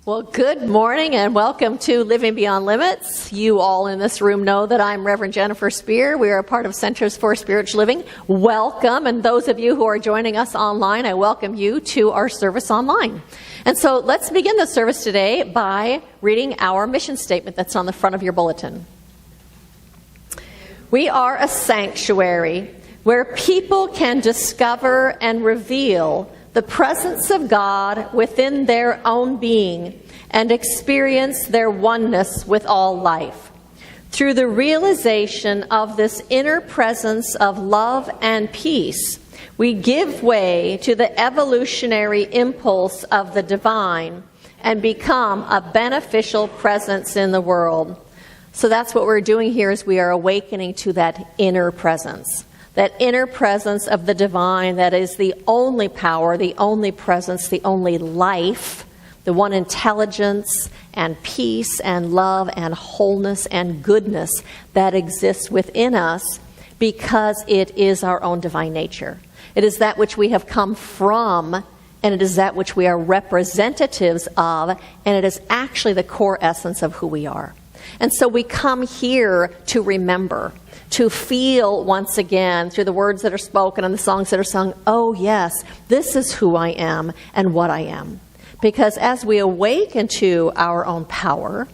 Well, good morning and welcome to Living Beyond Limits. You all in this room know that I'm Reverend Jennifer Spear. We are a part of Centers for Spiritual Living. Welcome. And those of you who are joining us online, I welcome you to our service online. And so let's begin the service today by reading our mission statement that's on the front of your bulletin. We are a sanctuary where people can discover and reveal the presence of God within their own being and experience their oneness with all life. Through the realization of this inner presence of love and peace, we give way to the evolutionary impulse of the divine and become a beneficial presence in the world. So that's what we're doing here, is we are awakening to that inner presence. That inner presence of the divine that is the only power, the only presence, the only life, the one intelligence and peace and love and wholeness and goodness that exists within us because it is our own divine nature. It is that which we have come from, and it is that which we are representatives of, and it is actually the core essence of who we are. And so we come here to remember, to feel once again through the words that are spoken and the songs that are sung, oh yes, this is who I am and what I am. Because as we awaken to our own power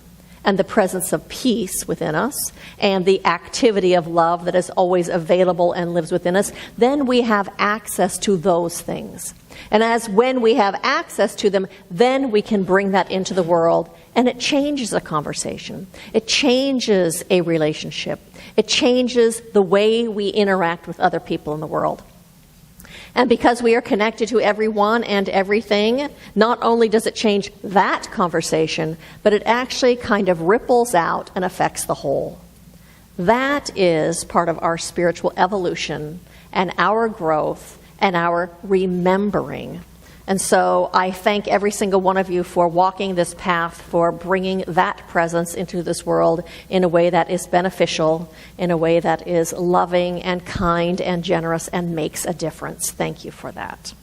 and the presence of peace within us and the activity of love that is always available and lives within us, then we have access to those things. And as when we have access to them, then we can bring that into the world, and it changes a conversation. It changes a relationship. It changes the way we interact with other people in the world. And because we are connected to everyone and everything, not only does it change that conversation, but it actually kind of ripples out and affects the whole. That is part of our spiritual evolution and our growth and our remembering. And so I thank every single one of you for walking this path, for bringing that presence into this world in a way that is beneficial, in a way that is loving and kind and generous and makes a difference. Thank you for that.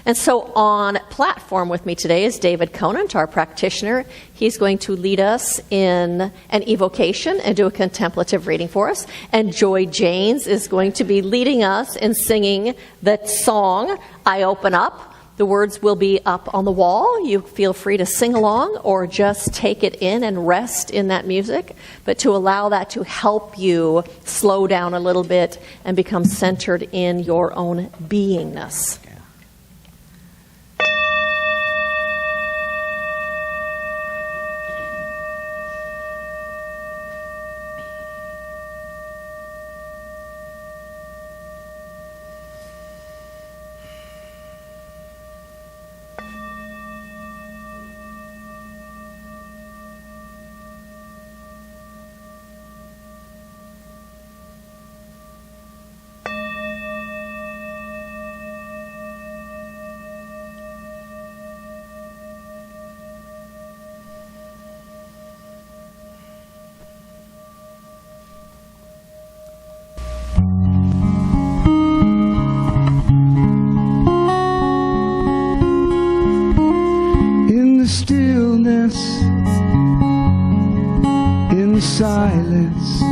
And so on platform with me today is David Conant, our practitioner. He's going to lead us in an evocation and do a contemplative reading for us. And Joy Janes is going to be leading us in singing the song, I Open Up. The words will be up on the wall. You feel free to sing along or just take it in and rest in that music, but to allow that to help you slow down a little bit and become centered in your own beingness. Silence,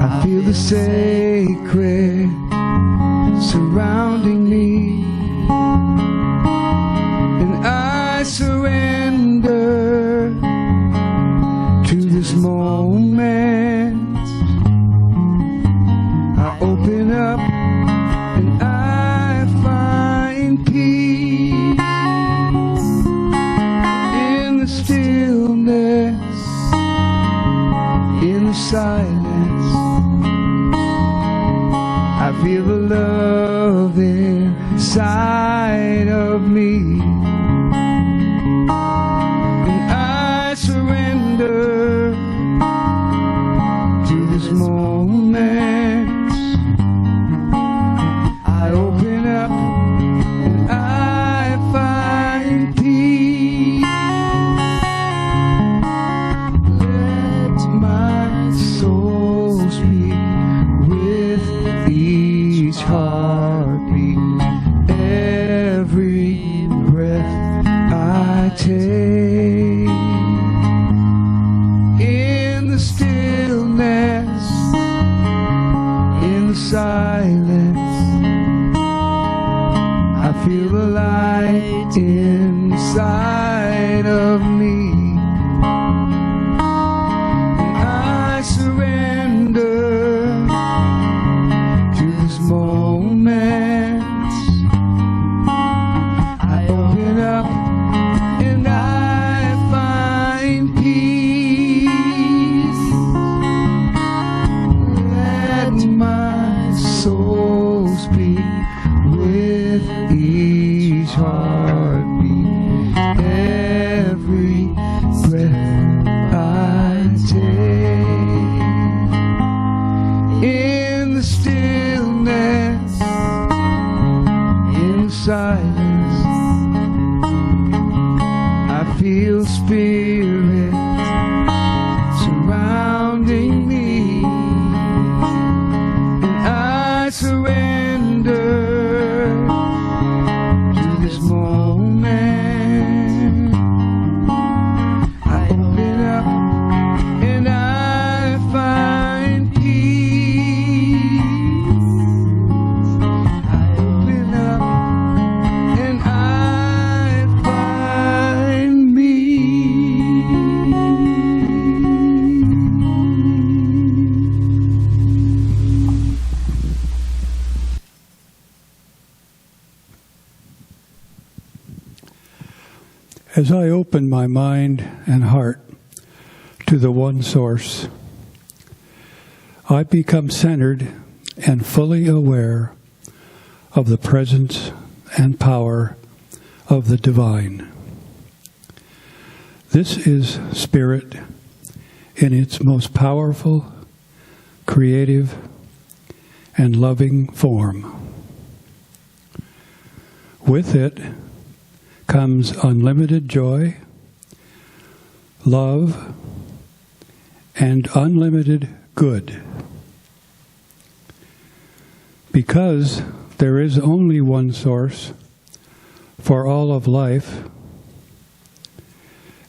I feel the sacred surrounding me, and I surrender to this moment. I open up and I find peace in the stillness. In the silence, I feel the love inside of me, and I surrender to this moment. I open up and I find peace. Heartbeat, every breath feel the light inside of me. And I surrender to this moment. I open up and I find peace. Let my soul speak with each heartbeat. Every breath I take, in the stillness, in the silence, I feel spirit surrounding me, and I surrender to this moment. I open up and I find peace. I open up and I find me. As I open my mind and heart to the one source, I become centered and fully aware of the presence and power of the divine. This is spirit in its most powerful, creative, and loving form. With it comes unlimited joy, love, and unlimited good. Because there is only one source for all of life,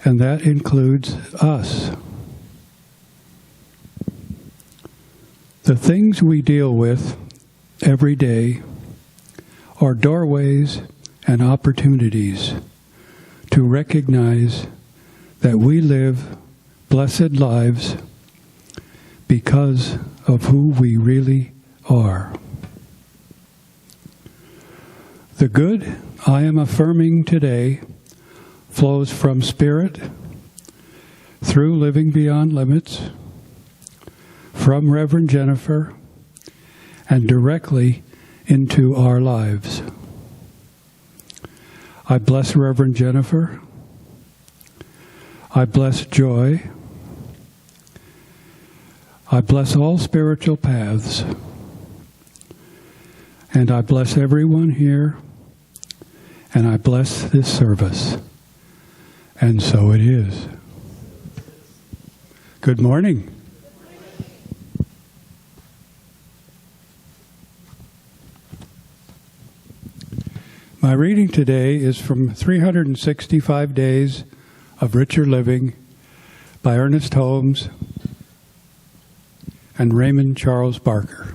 and that includes us. The things we deal with every day are doorways and opportunities to recognize that we live blessed lives because of who we really are. The good I am affirming today flows from Spirit, through Living Beyond Limits, from Reverend Jennifer, and directly into our lives. I bless Reverend Jennifer. I bless Joy. I bless all spiritual paths. And I bless everyone here. And I bless this service. And so it is. Good morning. My reading today is from 365 Days of Richer Living by Ernest Holmes and Raymond Charles Barker.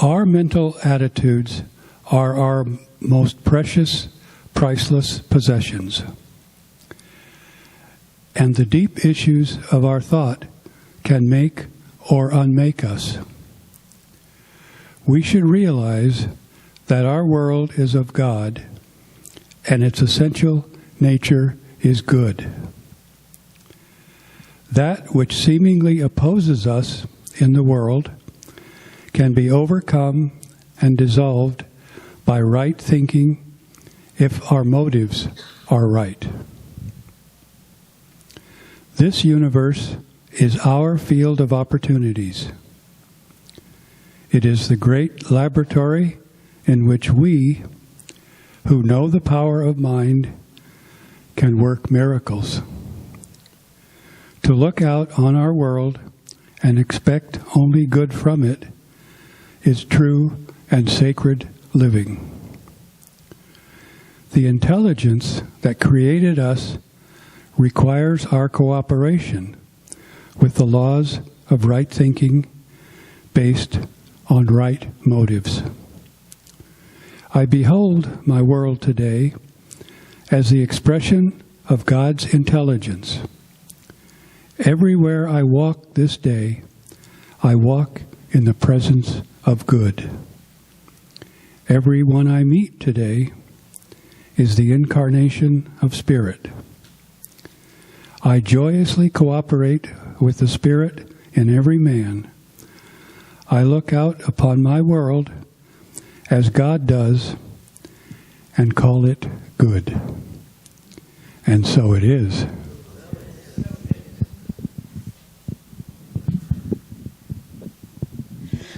Our mental attitudes are our most precious, priceless possessions. And the deep issues of our thought can make or unmake us. We should realize that our world is of God, and its essential nature is good. That which seemingly opposes us in the world can be overcome and dissolved by right thinking if our motives are right. This universe is our field of opportunities. It is the great laboratory in which we, who know the power of mind, can work miracles. To look out on our world and expect only good from it is true and sacred living. The intelligence that created us requires our cooperation with the laws of right thinking based on right motives. I behold my world today as the expression of God's intelligence. Everywhere I walk this day, I walk in the presence of good. Everyone I meet today is the incarnation of Spirit. I joyously cooperate with the Spirit in every man. I look out upon my world as God does and call it good. And so it is.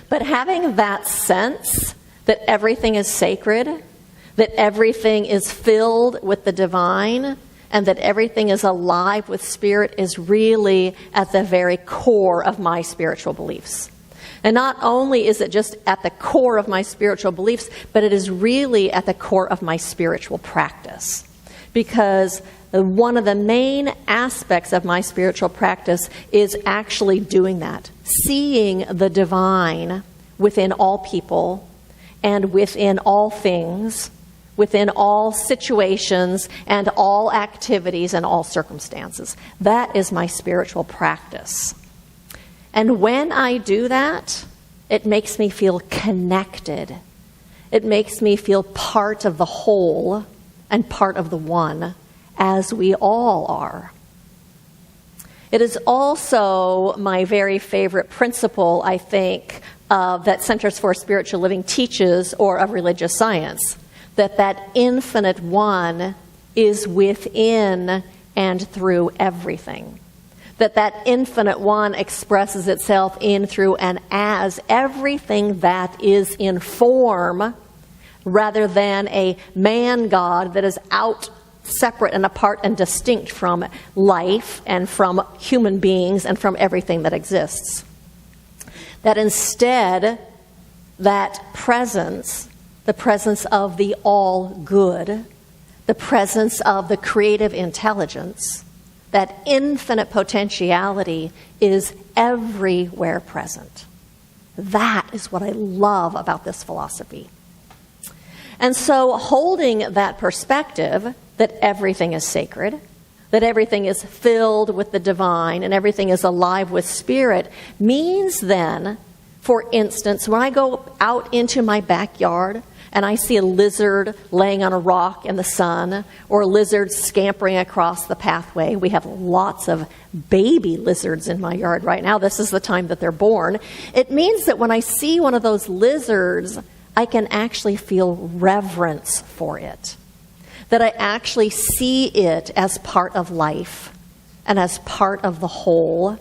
But having that sense that everything is sacred, that everything is filled with the divine, and that everything is alive with Spirit is really at the very core of my spiritual beliefs. And not only is it just at the core of my spiritual beliefs, but it is really at the core of my spiritual practice. Because one of the main aspects of my spiritual practice is actually doing that. Seeing the divine within all people and within all things, within all situations and all activities and all circumstances. That is my spiritual practice. And when I do that, it makes me feel connected. It makes me feel part of the whole and part of the one, as we all are. It is also my very favorite principle, I think, that Centers for Spiritual Living teaches, or of religious science, that infinite one is within and through everything. That infinite one expresses itself in, through, and as everything that is in form, rather than a man-God that is out, separate and apart and distinct from life and from human beings and from everything that exists. That instead, that presence, the presence of the all-good, the presence of the creative intelligence, that infinite potentiality is everywhere present. That is what I love about this philosophy. And so holding that perspective that everything is sacred, that everything is filled with the divine and everything is alive with Spirit, means then, for instance, when I go out into my backyard and I see a lizard laying on a rock in the sun, or a lizard scampering across the pathway. We have lots of baby lizards in my yard right now. This is the time that they're born. It means that when I see one of those lizards, I can actually feel reverence for it. That I actually see it as part of life and as part of the whole,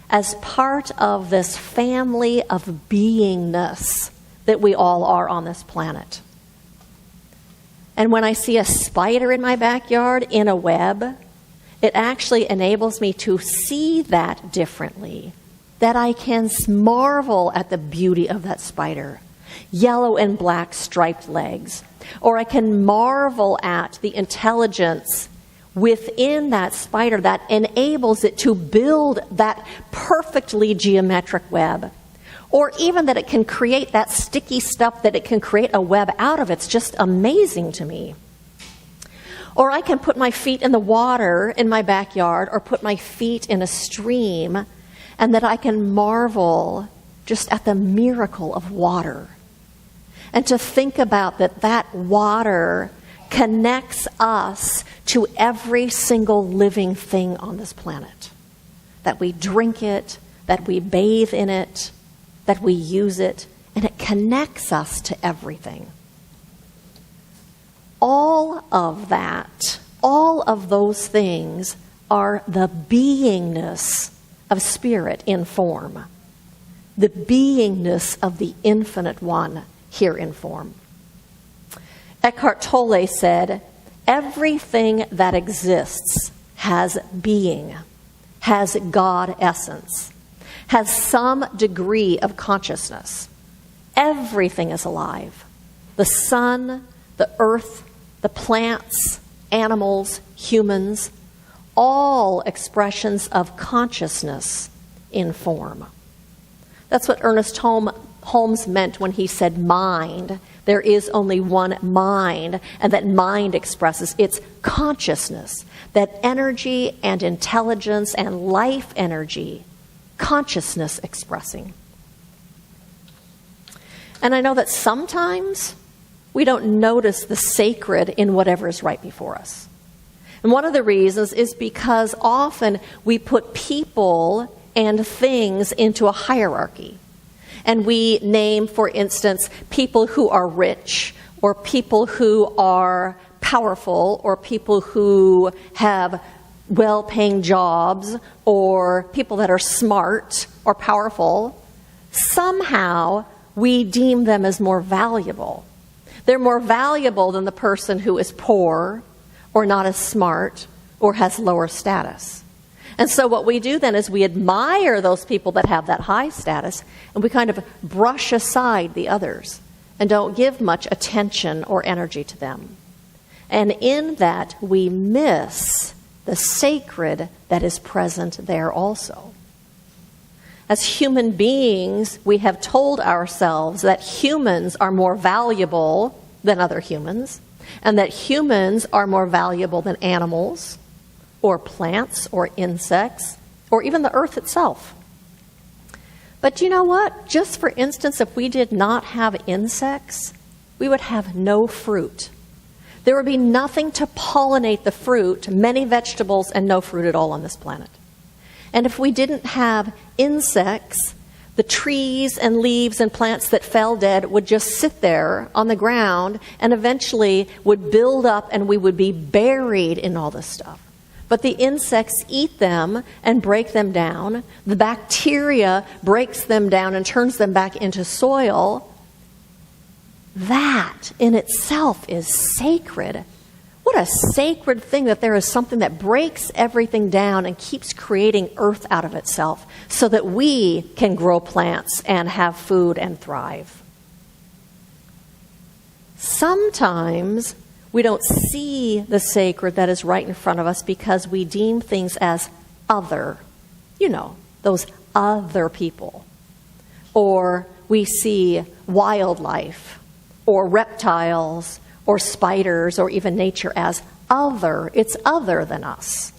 as part of this family of beingness that we all are on this planet. And when I see a spider in my backyard in a web, it actually enables me to see that differently, that I can marvel at the beauty of that spider, yellow and black striped legs, or I can marvel at the intelligence within that spider that enables it to build that perfectly geometric web. Or even that it can create that sticky stuff that it can create a web out of. It's just amazing to me. Or I can put my feet in the water in my backyard, or put my feet in a stream, and that I can marvel just at the miracle of water. And to think about that water connects us to every single living thing on this planet. That we drink it, that we bathe in it, that we use it, and it connects us to everything. All of that, all of those things are the beingness of Spirit in form. The beingness of the infinite one here in form. Eckhart Tolle said, everything that exists has being, has God essence, has some degree of consciousness. Everything is alive. The sun, the earth, the plants, animals, humans, all expressions of consciousness in form. That's what Ernest Holmes meant when he said mind, there is only one mind, and that mind expresses its consciousness, that energy and intelligence and life energy, consciousness expressing. And I know that sometimes we don't notice the sacred in whatever is right before us. And one of the reasons is because often we put people and things into a hierarchy. And we name, for instance, people who are rich, or people who are powerful, or people who have well-paying jobs, or people that are smart or powerful. Somehow, we deem them as more valuable. They're more valuable than the person who is poor, or not as smart, or has lower status. And so what we do then is we admire those people that have that high status, and we kind of brush aside the others and don't give much attention or energy to them. And in that, we miss the sacred that is present there also. As human beings, we have told ourselves that humans are more valuable than other humans, and that humans are more valuable than animals, or plants, or insects, or even the earth itself. But you know what? Just for instance, if we did not have insects, we would have no fruit. There would be nothing to pollinate the fruit, many vegetables, and no fruit at all on this planet. And if we didn't have insects, the trees and leaves and plants that fell dead would just sit there on the ground and eventually would build up, and we would be buried in all this stuff. But the insects eat them and break them down. The bacteria breaks them down and turns them back into soil. That in itself is sacred. What a sacred thing that there is something that breaks everything down and keeps creating earth out of itself so that we can grow plants and have food and thrive. Sometimes we don't see the sacred that is right in front of us because we deem things as other. You know, those other people. Or we see wildlife, or reptiles, or spiders, or even nature as other. It's other than us.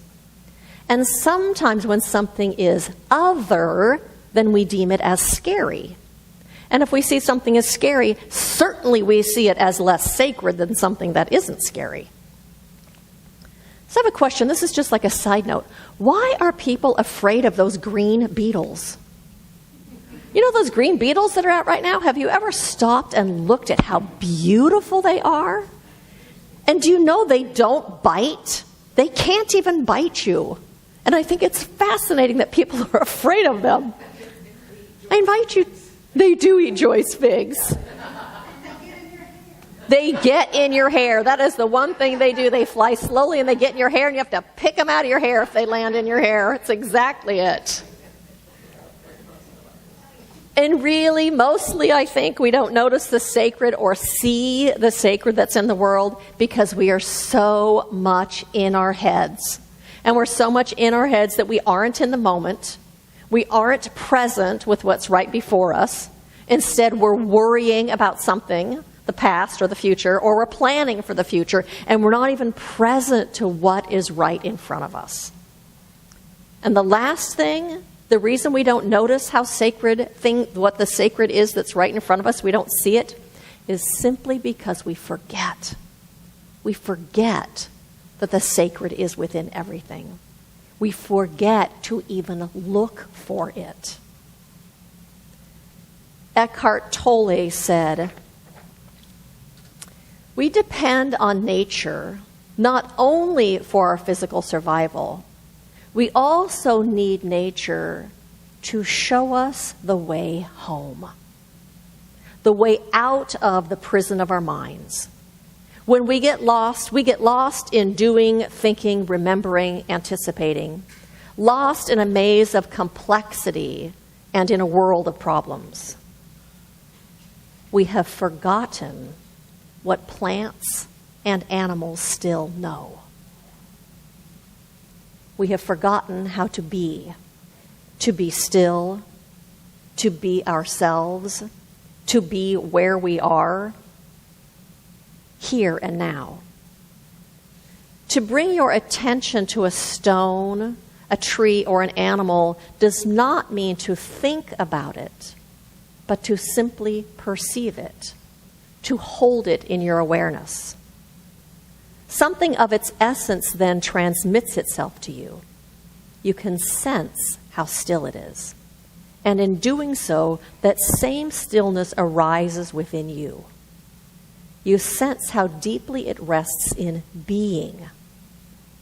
And sometimes when something is other, then we deem it as scary. And if we see something as scary, certainly we see it as less sacred than something that isn't scary. So I have a question. This is just like a side note. Why are people afraid of those green beetles? You know those green beetles that are out right now? Have you ever stopped and looked at how beautiful they are? And do you know they don't bite? They can't even bite you. And I think it's fascinating that people are afraid of them. I invite you. They do eat Joyce figs. They get in your hair. That is the one thing they do. They fly slowly and they get in your hair, and you have to pick them out of your hair if they land in your hair. It's exactly it. And really, mostly, I think we don't notice the sacred or see the sacred that's in the world because we are so much in our heads. And we're so much in our heads that we aren't in the moment. We aren't present with what's right before us. Instead, we're worrying about something, the past or the future, or we're planning for the future, and we're not even present to what is right in front of us. And the last thing, the reason we don't notice what the sacred is that's right in front of us, we don't see it, is simply because we forget. We forget that the sacred is within everything. We forget to even look for it. Eckhart Tolle said, "We depend on nature not only for our physical survival, we also need nature to show us the way home, the way out of the prison of our minds. When we get lost in doing, thinking, remembering, anticipating, lost in a maze of complexity and in a world of problems. We have forgotten what plants and animals still know. We have forgotten how to be still, to be ourselves, to be where we are, here and now. To bring your attention to a stone, a tree, or an animal does not mean to think about it, but to simply perceive it, to hold it in your awareness. Something of its essence then transmits itself to you. You can sense how still it is. And in doing so, that same stillness arises within you. You sense how deeply it rests in being,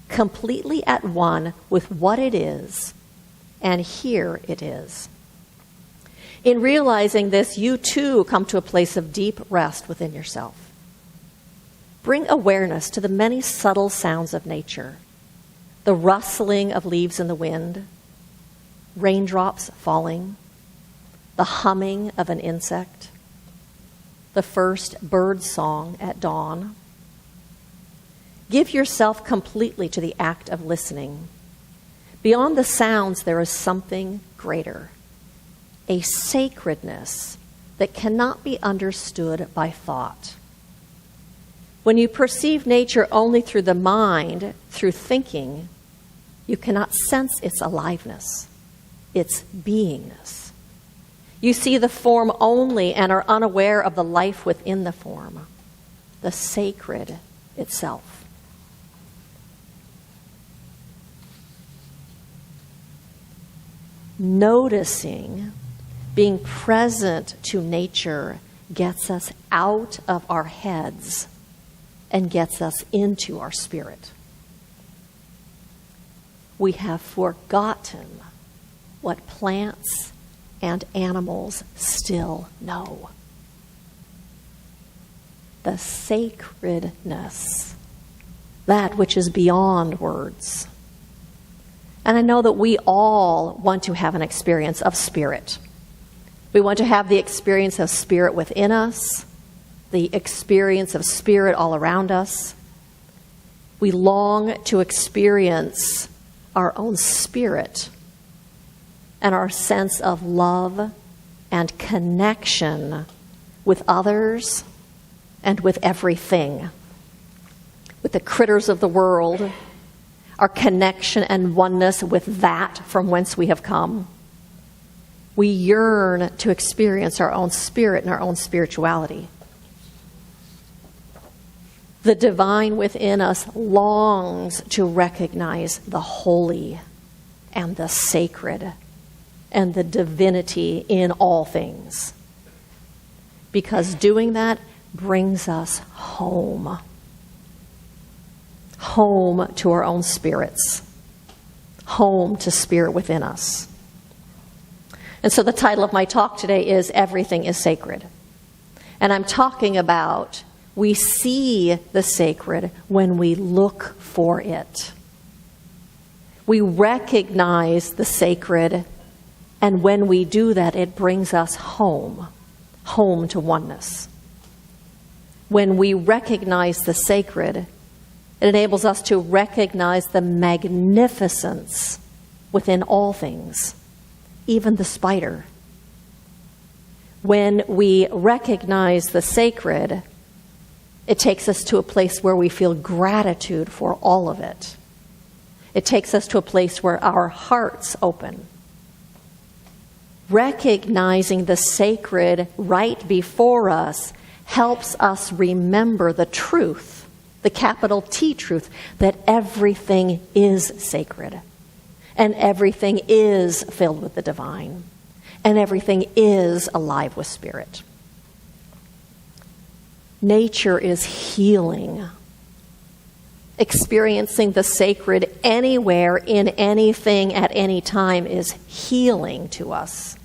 completely at one with what it is, and here it is. In realizing this, you too come to a place of deep rest within yourself. Bring awareness to the many subtle sounds of nature, the rustling of leaves in the wind, raindrops falling, the humming of an insect, the first bird song at dawn. Give yourself completely to the act of listening. Beyond the sounds, there is something greater, a sacredness that cannot be understood by thought. When you perceive nature only through the mind, through thinking, you cannot sense its aliveness, its beingness. You see the form only and are unaware of the life within the form, the sacred itself. Noticing, being present to nature, gets us out of our heads and gets us into our spirit. We have forgotten what plants and animals still know. The sacredness, that which is beyond words. And I know that we all want to have an experience of spirit. We want to have the experience of spirit within us, the experience of spirit all around us. We long to experience our own spirit and our sense of love and connection with others and with everything, with the critters of the world, our connection and oneness with that from whence we have come. We yearn to experience our own spirit and our own spirituality. The divine within us longs to recognize the holy and the sacred and the divinity in all things, because doing that brings us home. Home to our own spirits. Home to spirit within us. And so the title of my talk today is Everything is Sacred. And I'm talking about we see the sacred when we look for it. We recognize the sacred, and when we do that, it brings us home, home to oneness. When we recognize the sacred, it enables us to recognize the magnificence within all things, even the spider. When we recognize the sacred, it takes us to a place where we feel gratitude for all of it. It takes us to a place where our hearts open. Recognizing the sacred right before us helps us remember the truth, the capital T truth, that everything is sacred, and everything is filled with the divine, and everything is alive with spirit. Nature is healing. Experiencing the sacred anywhere, in anything, at any time is healing to us.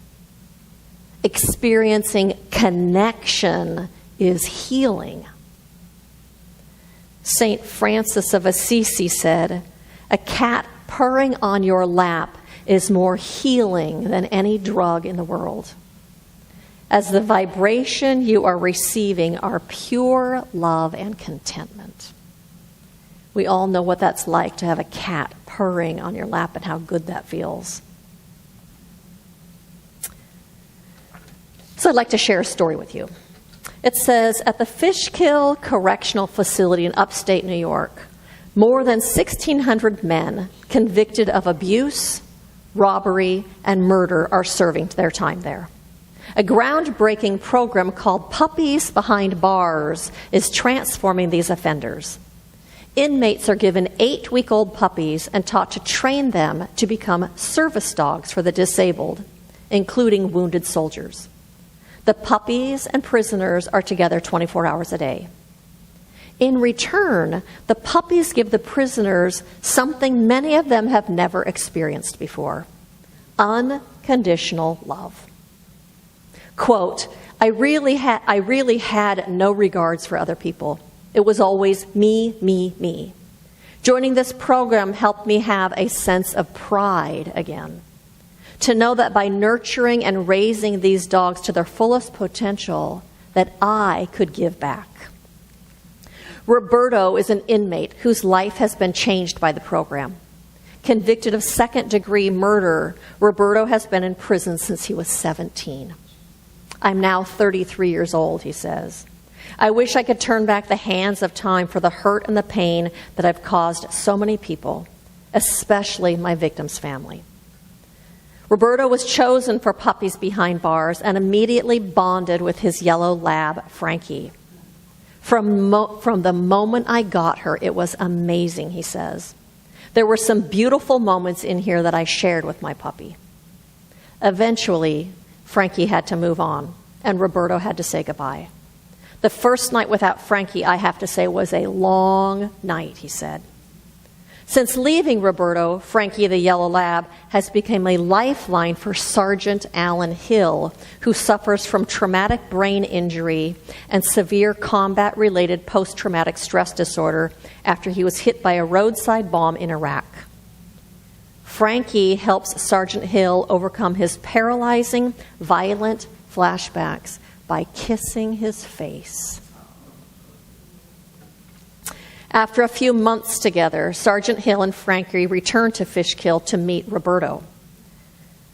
Experiencing connection is healing. St. Francis of Assisi said, "A cat purring on your lap is more healing than any drug in the world, as the vibration you are receiving are pure love and contentment." We all know what that's like, to have a cat purring on your lap and how good that feels. So I'd like to share a story with you. It says, at the Fishkill Correctional Facility in upstate New York, more than 1,600 men convicted of abuse, robbery, and murder are serving their time there. A groundbreaking program called Puppies Behind Bars is transforming these offenders. Inmates are given 8-week-old puppies and taught to train them to become service dogs for the disabled, including wounded soldiers. The puppies and prisoners are together 24 hours a day. In return, the puppies give the prisoners something many of them have never experienced before: unconditional love. Quote, I really had no regards for other people. It was always me, me, me. Joining this program helped me have a sense of pride again. To know that by nurturing and raising these dogs to their fullest potential, that I could give back. Roberto is an inmate whose life has been changed by the program. Convicted of second-degree murder, Roberto has been in prison since he was 17. I'm now 33 years old, he says. I wish I could turn back the hands of time for the hurt and the pain that I've caused so many people, especially my victim's family. Roberto was chosen for Puppies Behind Bars and immediately bonded with his yellow lab, Frankie. From the moment I got her, it was amazing, he says. There were some beautiful moments in here that I shared with my puppy. Eventually, Frankie had to move on, and Roberto had to say goodbye. The first night without Frankie, I have to say, was a long night, he said. Since leaving Roberto, Frankie the Yellow Lab has become a lifeline for Sergeant Alan Hill, who suffers from traumatic brain injury and severe combat-related post-traumatic stress disorder after he was hit by a roadside bomb in Iraq. Frankie helps Sergeant Hill overcome his paralyzing, violent flashbacks by kissing his face. After a few months together, Sergeant Hill and Frankie return to Fishkill to meet Roberto.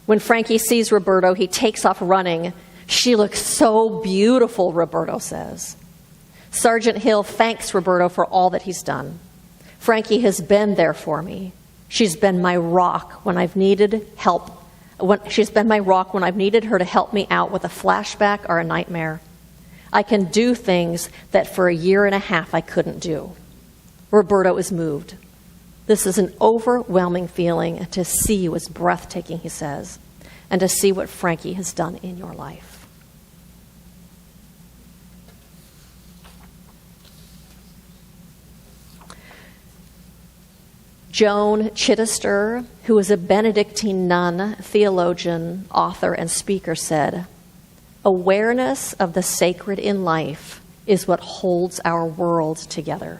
When Frankie sees Roberto, he takes off running. She looks so beautiful, Roberto says. Sergeant Hill thanks Roberto for all that he's done. Frankie has been there for me. She's been my rock when I've needed help. She's been my rock when I've needed her to help me out with a flashback or a nightmare. I can do things that for a year and a half I couldn't do. Roberto is moved. This is an overwhelming feeling, and to see you is breathtaking, he says, and to see what Frankie has done in your life. Joan Chittister, who is a Benedictine nun, theologian, author, and speaker, said, awareness of the sacred in life is what holds our world together.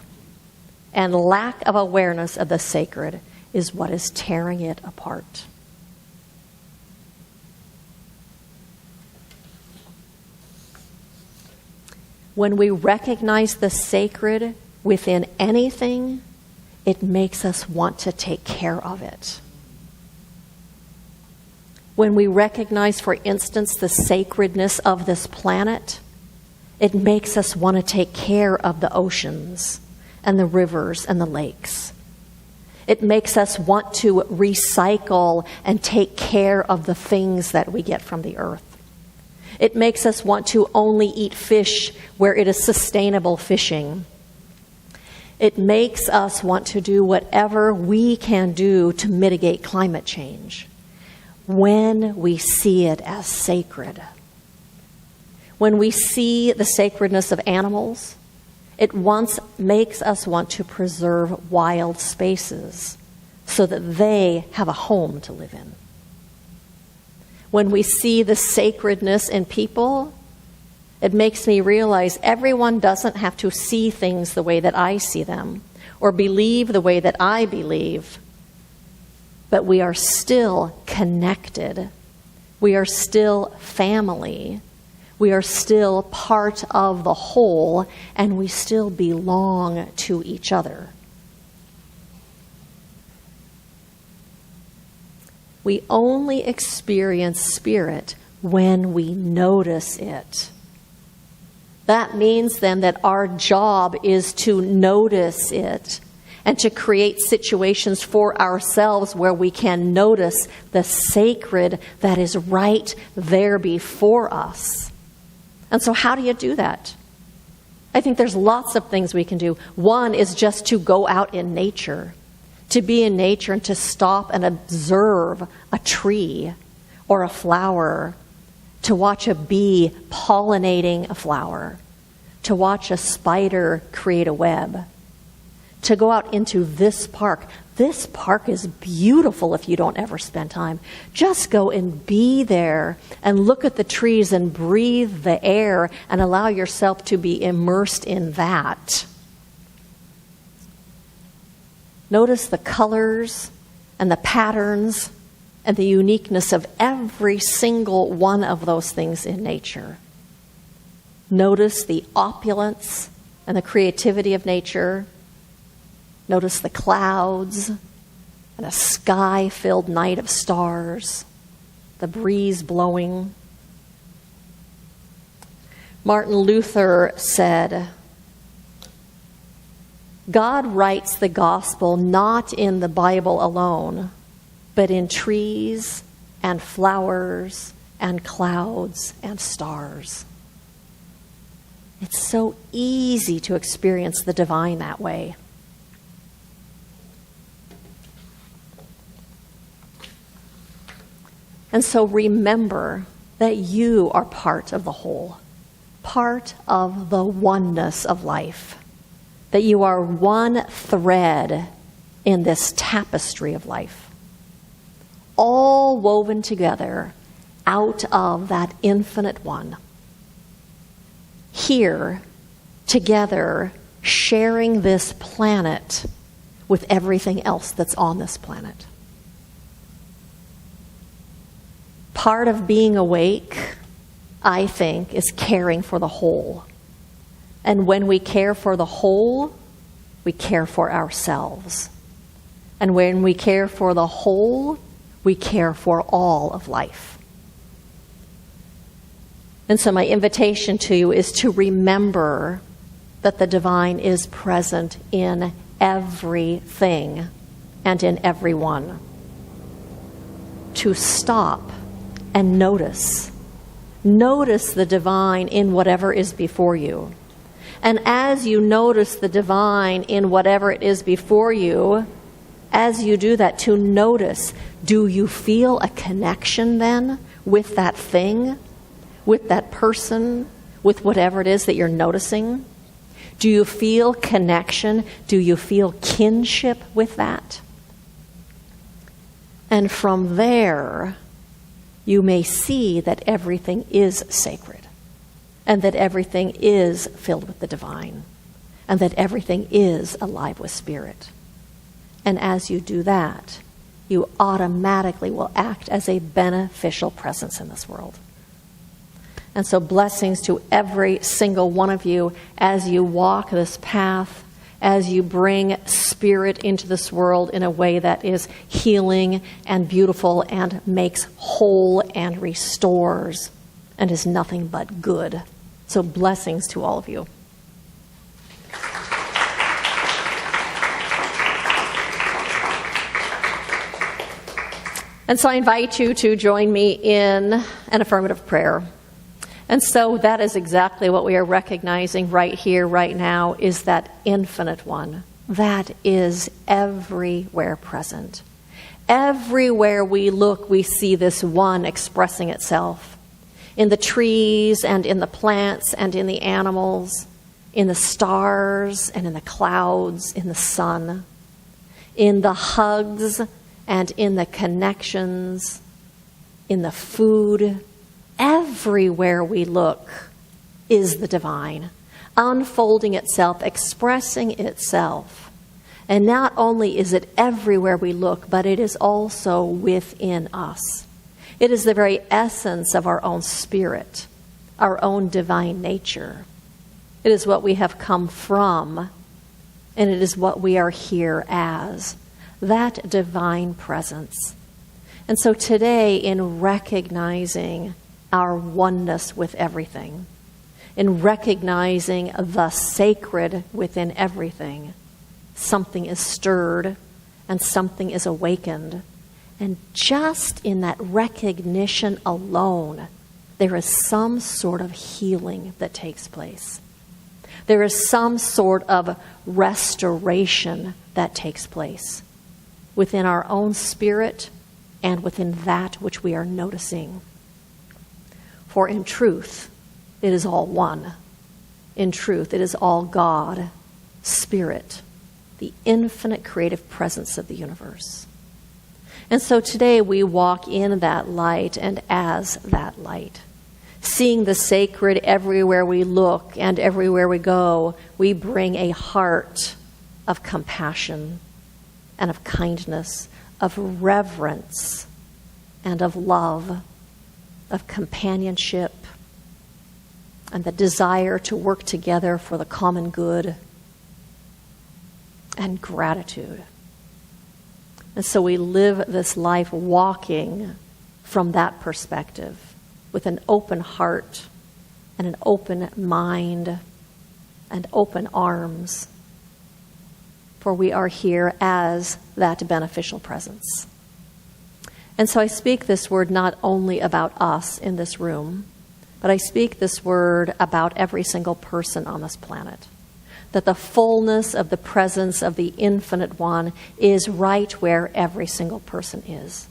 And lack of awareness of the sacred is what is tearing it apart. When we recognize the sacred within anything, it makes us want to take care of it. When we recognize, for instance, the sacredness of this planet, it makes us want to take care of the oceans and the rivers and the lakes. It makes us want to recycle and take care of the things that we get from the earth. It makes us want to only eat fish where it is sustainable fishing. It makes us want to do whatever we can do to mitigate climate change when we see it as sacred. When we see the sacredness of animals, it makes us want to preserve wild spaces so that they have a home to live in. When we see the sacredness in people, it makes me realize everyone doesn't have to see things the way that I see them or believe the way that I believe, but we are still connected. We are still family. We are still part of the whole, and we still belong to each other. We only experience spirit when we notice it. That means then that our job is to notice it and to create situations for ourselves where we can notice the sacred that is right there before us. And so how do you do that? I think there's lots of things we can do. One is just to go out in nature, to be in nature and to stop and observe a tree or a flower, to watch a bee pollinating a flower, to watch a spider create a web, to go out into this park. This park is beautiful if you don't ever spend time. Just go and be there and look at the trees and breathe the air and allow yourself to be immersed in that. Notice the colors and the patterns and the uniqueness of every single one of those things in nature. Notice the opulence and the creativity of nature. Notice the clouds and a sky-filled night of stars, the breeze blowing. Martin Luther said, God writes the gospel not in the Bible alone, but in trees and flowers and clouds and stars. It's so easy to experience the divine that way. And so remember that you are part of the whole, part of the oneness of life, that you are one thread in this tapestry of life, all woven together out of that infinite one. Here, together, sharing this planet with everything else that's on this planet. Part of being awake, I think, is caring for the whole. And when we care for the whole, we care for ourselves. And when we care for the whole, we care for all of life. And so my invitation to you is to remember that the divine is present in everything and in everyone. To stop and notice. Notice the divine in whatever is before you. And as you notice the divine in whatever it is before you, as you do that, to notice, do you feel a connection then with that thing, with that person, with whatever it is that you're noticing? Do you feel connection? Do you feel kinship with that? And from there, you may see that everything is sacred, and that everything is filled with the divine, and that everything is alive with spirit. And as you do that, you automatically will act as a beneficial presence in this world. And so blessings to every single one of you as you walk this path, as you bring spirit into this world in a way that is healing and beautiful and makes whole and restores and is nothing but good. So blessings to all of you. And so I invite you to join me in an affirmative prayer. And so that is exactly what we are recognizing right here, right now, is that infinite one that is everywhere present. Everywhere we look, we see this one expressing itself. In the trees and in the plants and in the animals, in the stars and in the clouds, in the sun, in the hugs and in the connections, in the food. Everywhere we look is the divine, unfolding itself, expressing itself. And not only is it everywhere we look, but it is also within us. It is the very essence of our own spirit, our own divine nature. It is what we have come from, and it is what we are here as, that divine presence. And so today, in recognizing our oneness with everything, in recognizing the sacred within everything, something is stirred and something is awakened. And just in that recognition alone, there is some sort of healing that takes place. There is some sort of restoration that takes place within our own spirit and within that which we are noticing. For in truth, it is all one. In truth, it is all God, Spirit, the infinite creative presence of the universe. And so today we walk in that light and as that light. Seeing the sacred everywhere we look and everywhere we go, we bring a heart of compassion and of kindness, of reverence and of love, of companionship, and the desire to work together for the common good, and gratitude. And so we live this life walking from that perspective, with an open heart and an open mind and open arms, for we are here as that beneficial presence. And so I speak this word not only about us in this room, but I speak this word about every single person on this planet. That the fullness of the presence of the Infinite One is right where every single person is.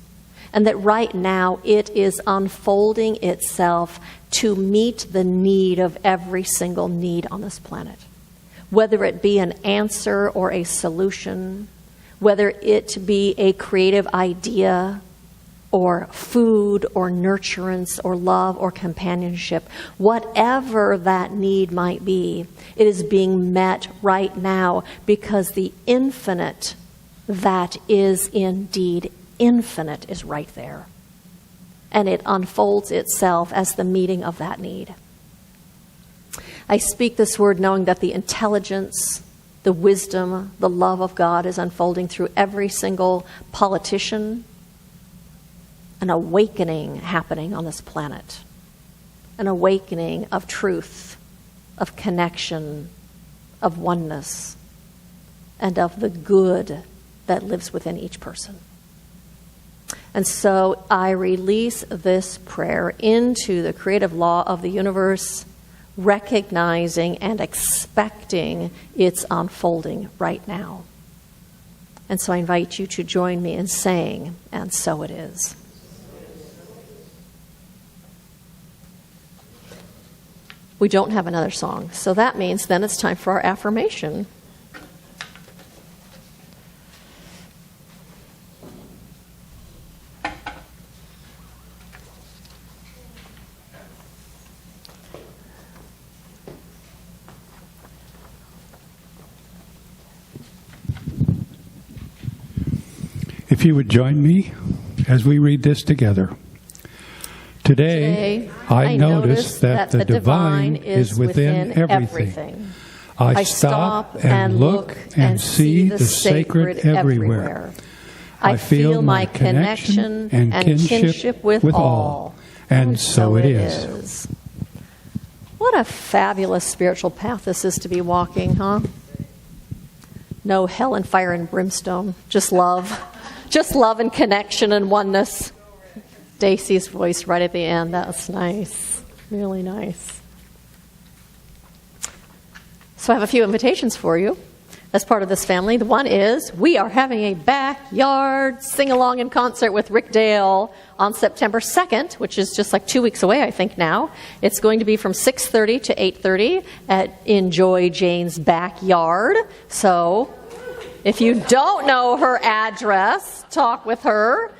And that right now it is unfolding itself to meet the need of every single need on this planet. Whether it be an answer or a solution, whether it be a creative idea or food or nurturance or love or companionship, whatever that need might be, it is being met right now because the infinite that is indeed infinite is right there. And it unfolds itself as the meeting of that need. I speak this word knowing that the intelligence, the wisdom, the love of God is unfolding through every single politician. An awakening happening on this planet. An awakening of truth, of connection, of oneness, and of the good that lives within each person. And so I release this prayer into the creative law of the universe, recognizing and expecting its unfolding right now. And so I invite you to join me in saying, and so it is. We don't have another song, so that means then it's time for our affirmation. If you would join me as we read this together. Today, I notice that the divine is within everything. I stop and look and see the sacred everywhere. I feel my connection and kinship with all. And so it is. What a fabulous spiritual path this is to be walking, huh? No hell and fire and brimstone, just love. Just love and connection and oneness. Stacy's voice right at the end. That's nice. Really nice. So I have a few invitations for you as part of this family. The one is we are having a backyard sing-along in concert with Rick Dale on September 2nd, which is just like 2 weeks away, I think now. It's going to be from 6:30 to 8:30 at Enjoy Jane's Backyard. So if you don't know her address, talk with her.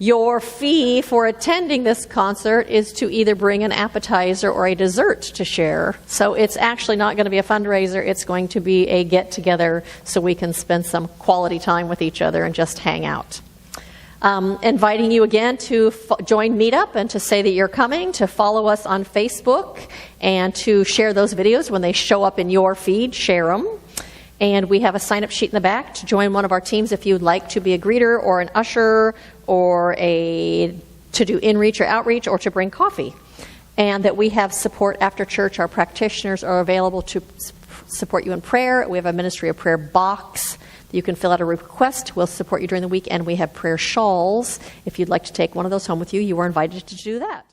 Your fee for attending this concert is to either bring an appetizer or a dessert to share. So it's actually not going to be a fundraiser. It's going to be a get-together so we can spend some quality time with each other and just hang out. Inviting you again to join Meetup and to say that you're coming, to follow us on Facebook, and to share those videos when they show up in your feed. Share them. And we have a sign-up sheet in the back to join one of our teams if you'd like to be a greeter or an usher or to do in-reach or outreach or to bring coffee. and that we have support after church. Our practitioners are available to support you in prayer. We have a Ministry of Prayer box. You can fill out a request. We'll support you during the week, and we have prayer shawls. If you'd like to take one of those home with you, you are invited to do that.